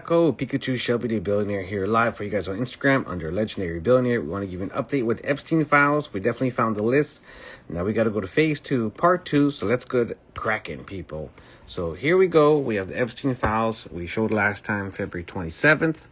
Taco, Pikachu, Shelby the Billionaire here live for you guys on Instagram under Legendary Billionaire. We want to give you an update with Epstein files. We definitely found the list. Now we got to go to phase 2, part 2. So let's get cracking, people. So here we go. We have the Epstein files we showed last time, February 27th.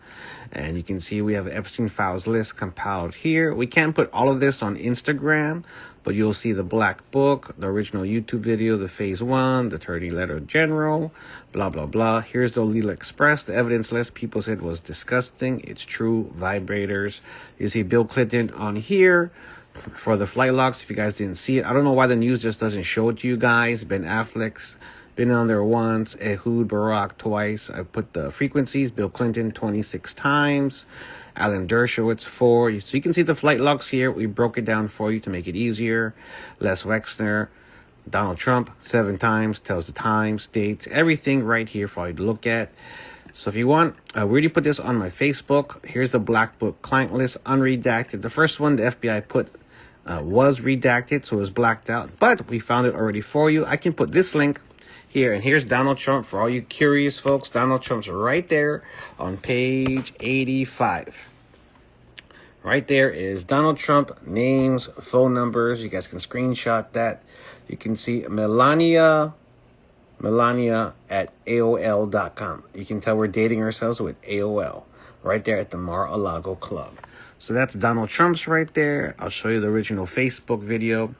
And you can see we have the Epstein files list compiled here. We can't put all of this on Instagram, but you'll see the black book, the original YouTube video, the phase 1, the Attorney General, blah, blah, blah. Here's the Legal Express, the evidence list people said was disgusting. It's true. Vibrators. You see Bill Clinton on here for the flight logs. If you guys didn't see it, I don't know why the news just doesn't show it to you guys. Ben Affleck's been on there once, Ehud Barak twice. I put the frequencies, Bill Clinton 26 times, Alan Dershowitz 4. So you can see the flight logs here. We broke it down for you to make it easier. Les Wexner, Donald Trump 7 times, tells the times, dates, everything right here for you to look at. So if you want, we already put this on my Facebook. Here's the Black Book client list, unredacted. The first one the FBI put was redacted, so it was blacked out. But we found it already for you. I can put this link here, and here's Donald Trump for all you curious folks. Donald Trump's right there on page 85. Right there is Donald Trump, names, phone numbers. You guys can screenshot that. You can see Melania at AOL.com. You can tell we're dating ourselves with AOL right there at the Mar-a-Lago Club. So that's Donald Trump's right there. I'll show you the original Facebook video.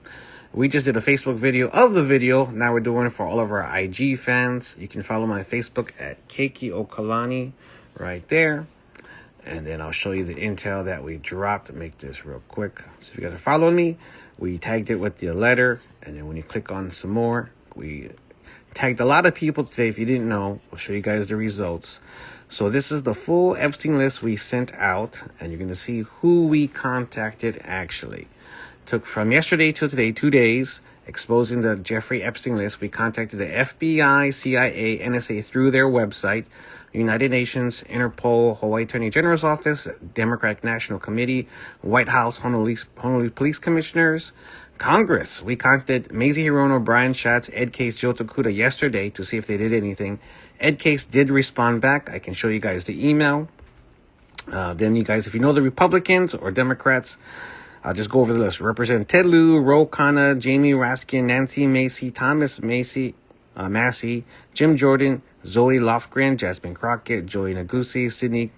We just did a Facebook video of the video. Now we're doing it for all of our IG fans. You can follow my Facebook at Keiki Okalani right there. And then I'll show you the intel that we dropped. Make this real quick. So if you guys are following me, we tagged it with the letter. And then when you click on some more, we tagged a lot of people today. If you didn't know, I'll show you guys the results. So this is the full Epstein list we sent out. And you're going to see who we contacted actually. Took from yesterday till today, 2 days, exposing the Jeffrey Epstein list. We contacted the FBI, CIA, NSA through their website, United Nations, Interpol, Hawaii Attorney General's Office, Democratic National Committee, White House, Honolulu Police Commissioners, Congress. We contacted Mazie Hirono, Brian Schatz, Ed Case, Joe Tokuda yesterday to see if they did anything. Ed Case did respond back. I can show you guys the email. Then you guys, if you know the Republicans or Democrats, I'll just go over the list. Representative Ted Lieu, Ro Khanna, Jamie Raskin, Nancy Macy, Thomas Massey, Jim Jordan, Zoe Lofgren, Jasmine Crockett, Joey Negussi, Sidney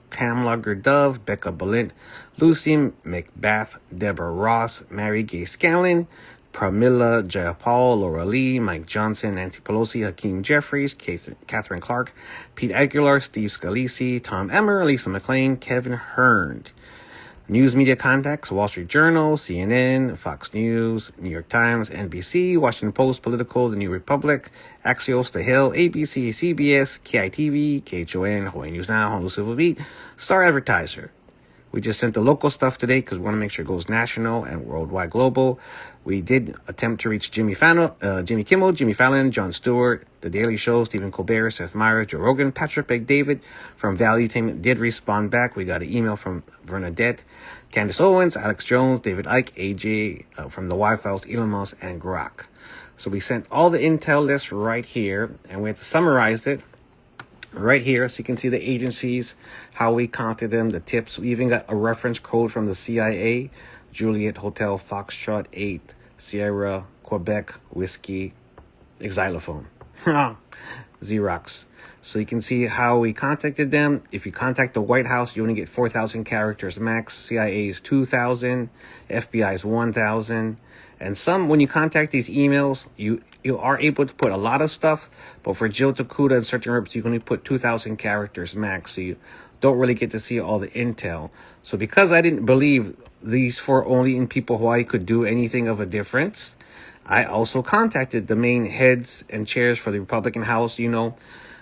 Kamlager-Dove, Becca Balint, Lucy McBath, Deborah Ross, Mary Gay Scanlon, Pramila Jayapal, Laura Lee, Mike Johnson, Nancy Pelosi, Hakeem Jeffries, Catherine Clark, Pete Aguilar, Steve Scalise, Tom Emmer, Lisa McLean, Kevin Hearn. News media contacts, Wall Street Journal, CNN, Fox News, New York Times, NBC, Washington Post, Politico, The New Republic, Axios, The Hill, ABC, CBS, KITV, KHON, Hawaii News Now, Honolulu Civil Beat, Star Advertiser. We just sent the local stuff today because we want to make sure it goes national and worldwide global. We did attempt to reach Jimmy Kimmel, Jimmy Fallon, Jon Stewart, The Daily Show, Stephen Colbert, Seth Meyers, Joe Rogan, Patrick McDavid from Value Entertainment did respond back. We got an email from Bernadette, Candace Owens, Alex Jones, David Icke, AJ from the Y-Files, Elon Musk, and Grok. So we sent all the intel list right here, and we had to summarize it right here so you can see the agencies, how we counted them, the tips. We even got a reference code from the CIA, Juliet Hotel Foxtrot 8, Sierra, Quebec, Whiskey, Xylophone, Xerox. So you can see how we contacted them. If you contact the White House, you only get 4,000 characters max. CIA is 2,000, FBI is 1,000. And some, when you contact these emails, you are able to put a lot of stuff, but for Joe Tokuda and certain reps, you can only put 2,000 characters max, so you don't really get to see all the intel. So because I didn't believe these 4 only in people Hawaii could do anything of a difference, I also contacted the main heads and chairs for the Republican House,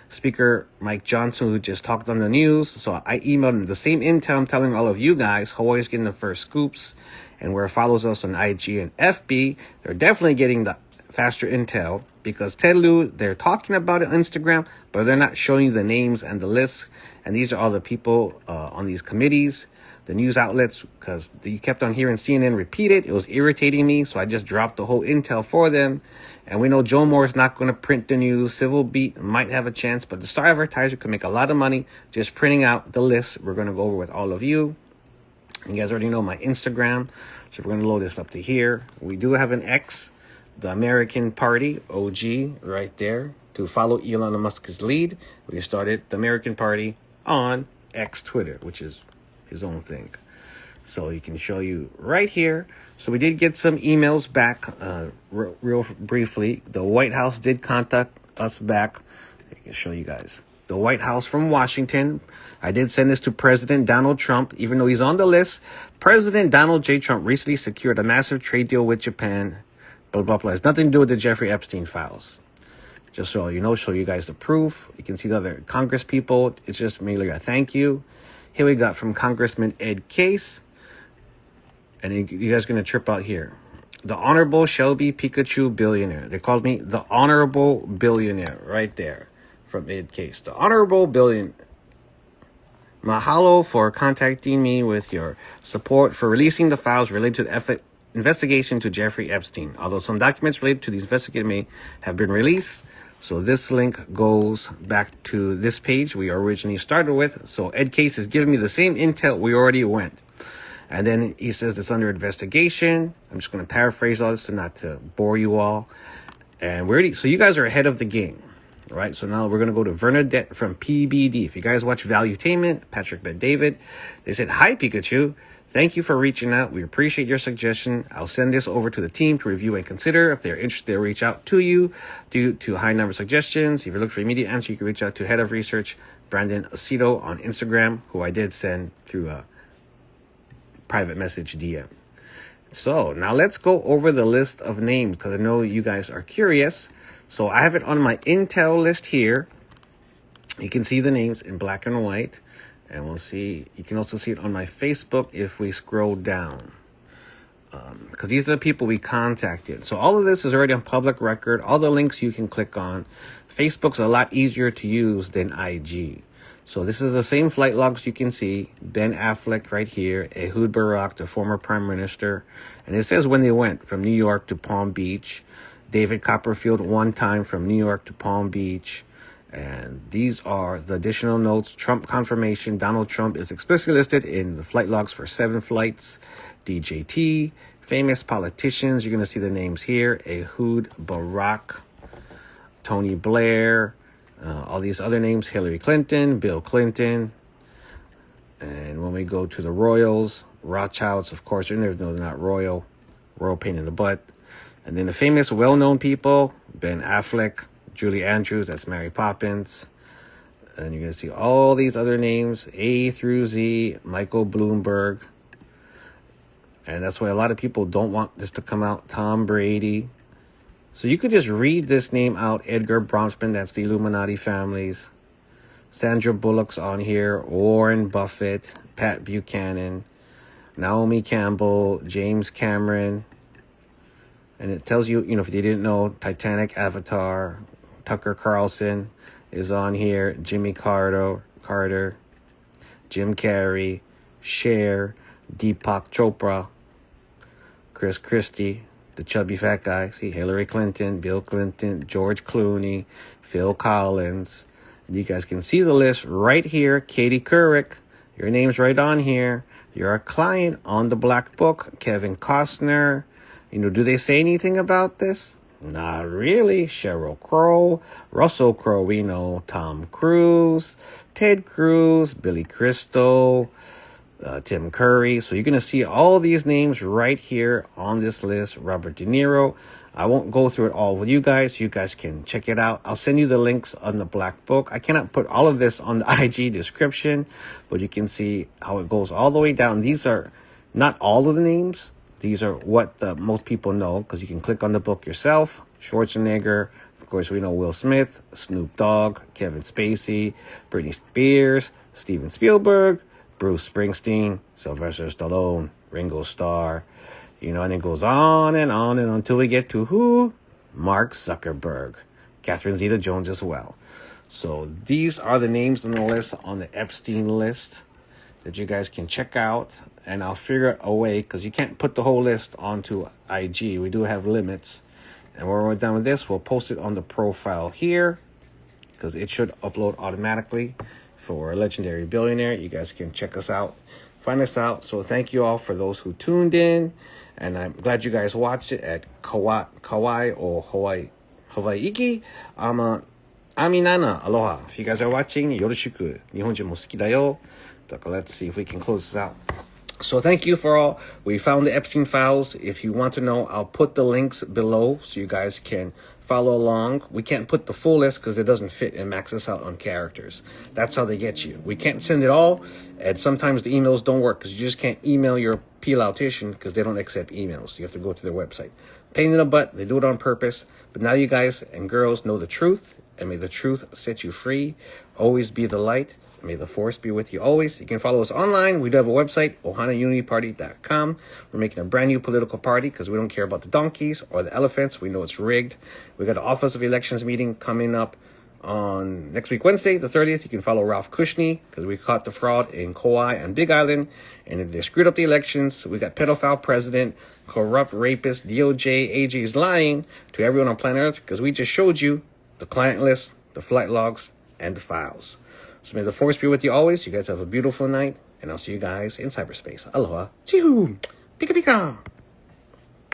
Speaker Mike Johnson, who just talked on the news. So I emailed him the same intel I'm telling all of you guys. Hawaii's getting the first scoops, and where it follows us on IG and FB, they're definitely getting the faster intel because Ted Lieu, they're talking about it on Instagram, but they're not showing you the names and the lists. And these are all the people on these committees. the news outlets, because you kept on hearing CNN repeat it. It was irritating me, so I just dropped the whole intel for them. And we know Joe Moore is not going to print the news. Civil Beat might have a chance, but the Star Advertiser could make a lot of money just printing out the list we're going to go over with all of you. You guys already know my Instagram, so we're going to load this up to here. We do have an X, the American Party, OG, right there. To follow Elon Musk's lead, we started the American Party on X Twitter, which is his own thing. So he can show you right here. So we did get some emails back real briefly. The White House did contact us back. I can show you guys. The White House from Washington. I did send this to President Donald Trump. Even though he's on the list, President Donald J. Trump recently secured a massive trade deal with Japan. Blah, blah, blah. It's nothing to do with the Jeffrey Epstein files. Just so you know, show you guys the proof. You can see the other Congress people. It's just merely a thank you. Here we got from Congressman Ed Case. And you guys are going to trip out here. The Honorable Shelby Pikachu Billionaire. They called me the Honorable Billionaire right there from Ed Case. The Honorable Billionaire. Mahalo for contacting me with your support for releasing the files related to the investigation to Jeffrey Epstein. Although some documents related to the investigation may have been released. So this link goes back to this page we originally started with. So Ed Case is giving me the same intel we already went. And then he says it's under investigation. I'm just going to paraphrase all this so not to bore you all. And so you guys are ahead of the game, right? So now we're going to go to Bernadette from PBD. If you guys watch Valuetainment, Patrick Bet David, they said, "Hi, Pikachu. Thank you for reaching out. We appreciate your suggestion. I'll send this over to the team to review and consider. If they're interested, they'll reach out to you due to high number of suggestions. If you're looking for immediate answer, you can reach out to Head of Research, Brandon Aceto on Instagram, who I did send through a private message DM. So now let's go over the list of names because I know you guys are curious. So I have it on my Intel list here. You can see the names in black and white. And we'll see, you can also see it on my Facebook if we scroll down. Because these are the people we contacted. So all of this is already on public record. All the links you can click on. Facebook's a lot easier to use than IG. So this is the same flight logs you can see. Ben Affleck right here. Ehud Barak, the former prime minister. And it says when they went from New York to Palm Beach. David Copperfield one time from New York to Palm Beach. And these are the additional notes. Trump confirmation. Donald Trump is explicitly listed in the flight logs for 7 flights. DJT. Famous politicians. You're going to see the names here. Ehud Barak. Tony Blair. All these other names. Hillary Clinton. Bill Clinton. And when we go to the royals. Rothschilds, of course. No, they're not royal. Royal pain in the butt. And then the famous well-known people. Ben Affleck. Julie Andrews, that's Mary Poppins. And you're going to see all these other names, A through Z, Michael Bloomberg. And that's why a lot of people don't want this to come out, Tom Brady. So you could just read this name out, Edgar Bronfman, that's the Illuminati families. Sandra Bullock's on here, Warren Buffett, Pat Buchanan, Naomi Campbell, James Cameron. And it tells you, if you didn't know, Titanic, Avatar, Tucker Carlson is on here. Jimmy Carter, Jim Carrey, Cher, Deepak Chopra, Chris Christie, the chubby fat guy. See, Hillary Clinton, Bill Clinton, George Clooney, Phil Collins. And you guys can see the list right here. Katie Couric, your name's right on here. You're a client on the Black Book. Kevin Costner. Do they say anything about this? Not really. Sheryl Crow, Russell Crowe, we know. Tom Cruise, Ted Cruz, Billy Crystal, Tim Curry. So you're going to see all these names right here on this list. Robert De Niro. I won't go through it all with you guys. You guys can check it out. I'll send you the links on the Black Book. I cannot put all of this on the IG description, but you can see how it goes all the way down. These are not all of the names. These are what most people know because you can click on the book yourself. Schwarzenegger, of course, we know Will Smith, Snoop Dogg, Kevin Spacey, Britney Spears, Steven Spielberg, Bruce Springsteen, Sylvester Stallone, Ringo Starr, and it goes on and until we get to who? Mark Zuckerberg, Catherine Zeta-Jones as well. So these are the names on the list, on the Epstein list. that you guys can check out. And I'll figure a way, because you can't put the whole list onto IG. We do have limits. And when we're done with this, we'll post it on the profile here, because it should upload automatically for Legendary Billionaire. You guys can check us out, find us out. So thank you all for those who tuned in. And I'm glad you guys watched it at Kauai or Hawaii. Aminana, aloha. If you guys are watching, yoroshiku. Nihonjin mo suki da yo. Let's see if we can close this out. So thank you for all. We found the Epstein files. If you want to know, I'll put the links below so you guys can follow along. We can't put the full list because it doesn't fit and max us out on characters. That's how they get you. We can't send it all, and sometimes the emails don't work because you just can't email your P-Lautician because they don't accept emails. You have to go to their website. Pain in the butt. They do it on purpose. But now you guys and girls know the truth, and may the truth set you free. Always be the light. May the force be with you always. You can follow us online. We do have a website, ohanaunityparty.com. We're making a brand new political party because we don't care about the donkeys or the elephants. We know it's rigged. We got the Office of Elections meeting coming up on next week, Wednesday, the 30th. You can follow Ralph Kushney because we caught the fraud in Kauai and Big Island. And if they screwed up the elections, we got pedophile president, corrupt rapist, DOJ, AG's lying to everyone on planet Earth because we just showed you the client list, the flight logs, and the files. So may the force be with you always. You guys have a beautiful night, and I'll see you guys in cyberspace. Aloha. Chihoo. Pika pika.